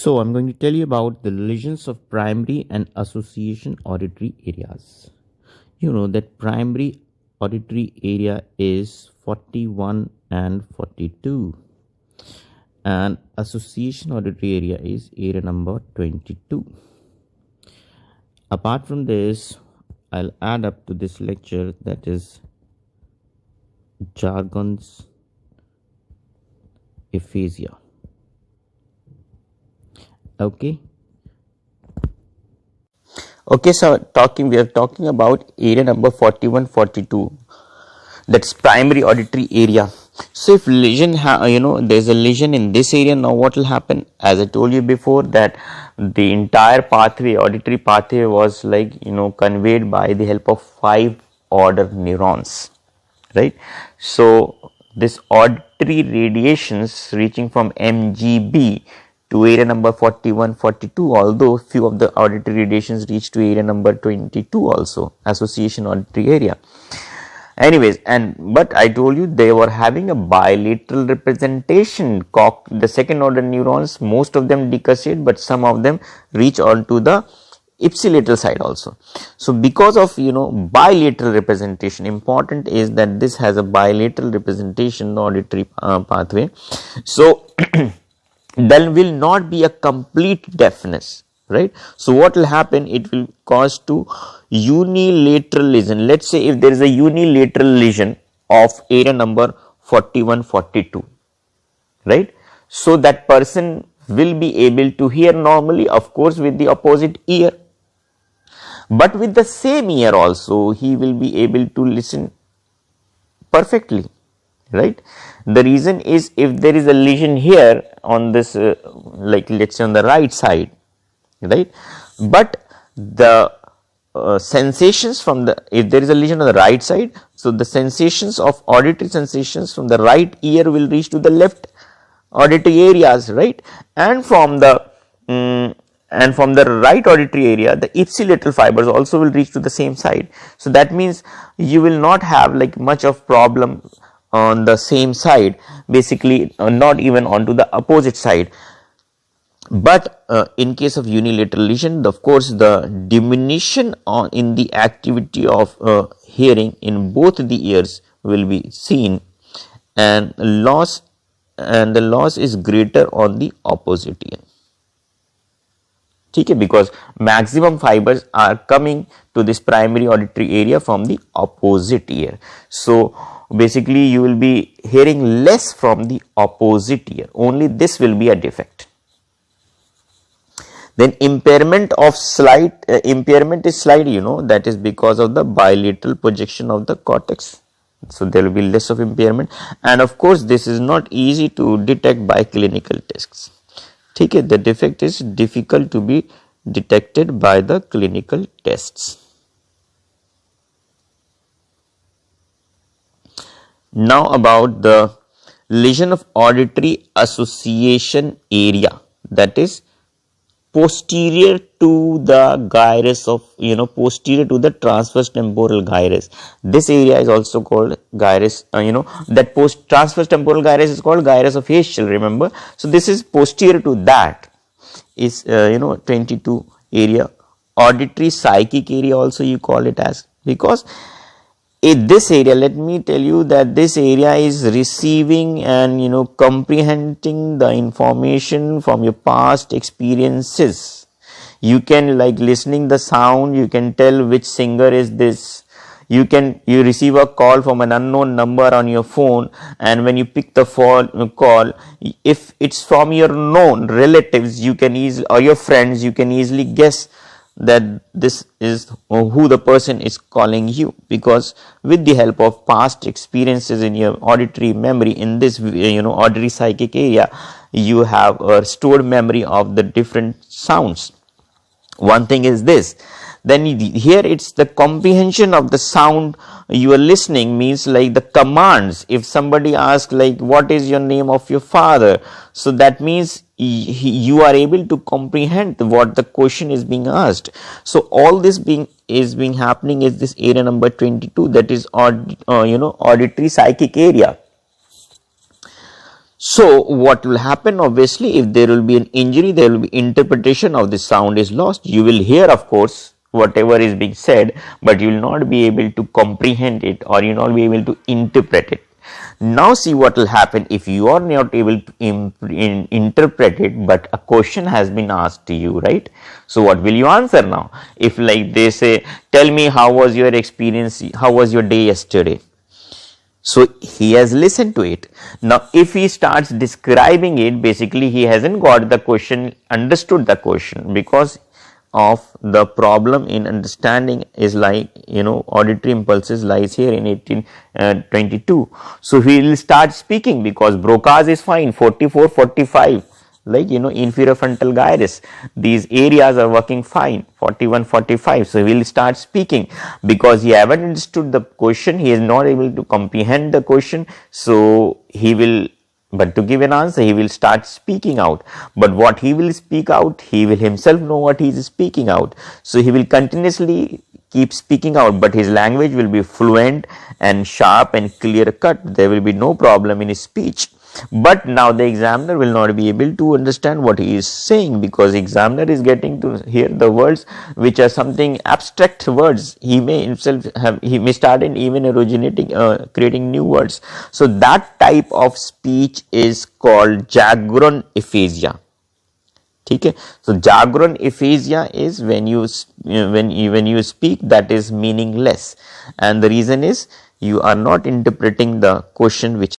So I'm going to tell you about the lesions of primary and association auditory areas. You know that primary auditory area is 41 and 42, and association auditory area is area number 22. Apart from this, I'll add up to this lecture, that is Jargon's aphasia. Okay, so we are talking about area number 41, 42, that's primary auditory area. So if lesion there's a lesion in this area, now what will happen? As I told you before, that the entire pathway, auditory pathway, was conveyed by the help of 5 order neurons, right? So this auditory radiations reaching from MGB to area number 41, 42, although few of the auditory radiations reach to area number 22 also, association auditory area. Anyways, but I told you they were having a bilateral representation. The second order neurons, most of them decussate, but some of them reach on to the ipsilateral side also. So because of bilateral representation, important is that this has a bilateral representation, the auditory pathway. So there will not be a complete deafness, right? So what will happen? It will cause to unilateral lesion. Let's say if there is a unilateral lesion of area number 41, 42, right? So that person will be able to hear normally, of course, with the opposite ear, but with the same ear also he will be able to listen perfectly, right? The reason is, if there is a lesion here on this let's say on the right side, right, but the sensations from if there is a lesion on the right side, so the sensations of auditory sensations from the right ear will reach to the left auditory areas, right? And from the right auditory area, the ipsilateral fibers also will reach to the same side. So that means you will not have much of problem on the same side, basically not even onto the opposite side. But in case of unilateral lesion, of course, the diminution in the activity of hearing in both the ears will be seen, and the loss is greater on the opposite ear. Okay, because maximum fibers are coming to this primary auditory area from the opposite ear. So basically you will be hearing less from the opposite ear. Only this will be a defect. Then impairment is slight, that is because of the bilateral projection of the cortex. So there will be less of impairment, and of course this is not easy to detect by clinical tests. Okay, the defect is difficult to be detected by the clinical tests. Now about the lesion of auditory association area, that is posterior to the gyrus of posterior to the transverse temporal gyrus. This area is also called gyrus. That transverse temporal gyrus is called gyrus of Herschel, remember? So this is posterior to that is 22 area. Auditory psychic area also you call it as, because in this area, let me tell you that this area is receiving and comprehending the information from your past experiences. You can, listening the sound, you can tell which singer is this. You receive a call from an unknown number on your phone, and when you pick the call, if it's from your known relatives, you can easily, or your friends, you can easily guess that this is who the person is calling you, because with the help of past experiences in your auditory memory, in this auditory psychic area, you have a stored memory of the different sounds. One thing is this. Then here it's the comprehension of the sound you are listening, means the commands. If somebody asks what is your name of your father, so that means you are able to comprehend what the question is being asked. So all this being happening is this area number 22, that is auditory psychic area. So what will happen, obviously, if there will be an injury, there will be interpretation of the sound is lost. You will hear, of course, whatever is being said, but you will not be able to comprehend it, or you will not be able to interpret it. Now see what will happen if you are not able to interpret it, but a question has been asked to you, right? So what will you answer now? If like they say, tell me how was your experience, how was your day yesterday? So he has listened to it. Now if he starts describing it, basically he hasn't got the question, understood the question, because of the problem in understanding is like, auditory impulses lies here in 1822. So he will start speaking because Broca's is fine, 44, 45, like inferior frontal gyrus, these areas are working fine, 41, 45. So he will start speaking because he haven't understood the question, he is not able to comprehend the question. So he will, but to give an answer, he will start speaking out. But what he will speak out, he will himself know what he is speaking out. So he will continuously keep speaking out, but his language will be fluent and sharp and clear cut. There will be no problem in his speech. But now the examiner will not be able to understand what he is saying, because examiner is getting to hear the words which are something abstract words. He may himself have, he may start in even originating, creating new words. So that type of speech is called Jagron aphasia. Okay, so Jagron aphasia is when you speak that is meaningless, and the reason is you are not interpreting the question which